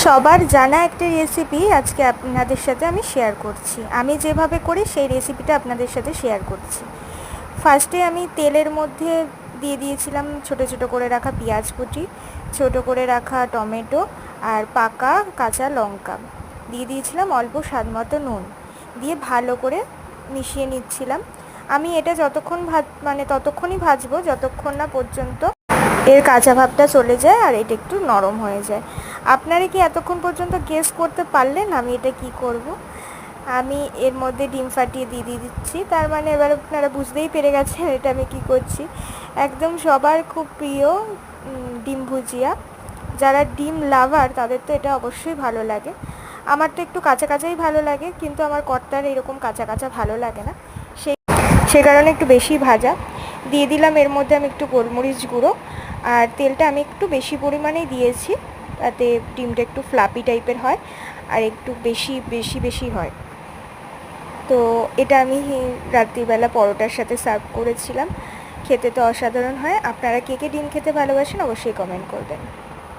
সবার জানা একটা রেসিপি আজকে আপনাদের সাথে আমি শেয়ার করছি। আমি যেভাবে করি সেই রেসিপিটা আপনাদের সাথে শেয়ার করছি। ফার্স্টে আমি তেলের মধ্যে দিয়ে দিয়েছিলাম ছোটো ছোটো করে রাখা পেঁয়াজ কুচি, ছোটো করে রাখা টমেটো আর পাকা কাঁচা লঙ্কা, দিয়ে দিয়েছিলাম অল্প স্বাদ মতো নুন, দিয়ে ভালো করে মিশিয়ে নিচ্ছিলাম। আমি এটা যতক্ষণ ততক্ষণই ভাজবো যতক্ষণ না পর্যন্ত এর কাঁচা ভাবটা চলে যায় আর এটা একটু নরম হয়ে যায়। আপনারা কি এতক্ষণ পর্যন্ত গেস করতে পারলেন আমি এটা কি করব? আমি এর মধ্যে ডিম ফাটিয়ে দিয়ে দিচ্ছি। তার মানে এবার আপনারা বুঝতেই পেরে গেছেন এটা আমি কি করছি। একদম সবার খুব প্রিয় ডিম ভুজিয়া। যারা ডিম লাভার তাদের তো এটা অবশ্যই ভালো লাগে। আমার তো একটু কাঁচা কাঁচাই ভালো লাগে, কিন্তু আমার কর্তার এরকম কাঁচা কাঁচা ভালো লাগে না, সে কারণে একটু বেশি ভাজা দিয়ে দিলাম। এর মধ্যে আমি একটু গোলমরিচ গুঁড়ো আর তেলটা আমি একটু বেশি পরিমাণেই দিয়েছি, তাতে ডিমটা একটু ফ্লাপি টাইপের হয় আর একটু বেশি হয়। তো এটা আমি রাত্রিবেলা পরোটার সাথে সার্ভ করেছিলাম। খেতে তো অসাধারণ হয়। আপনারা কে কে ডিম খেতে ভালোবাসেন অবশ্যই কমেন্ট করবেন।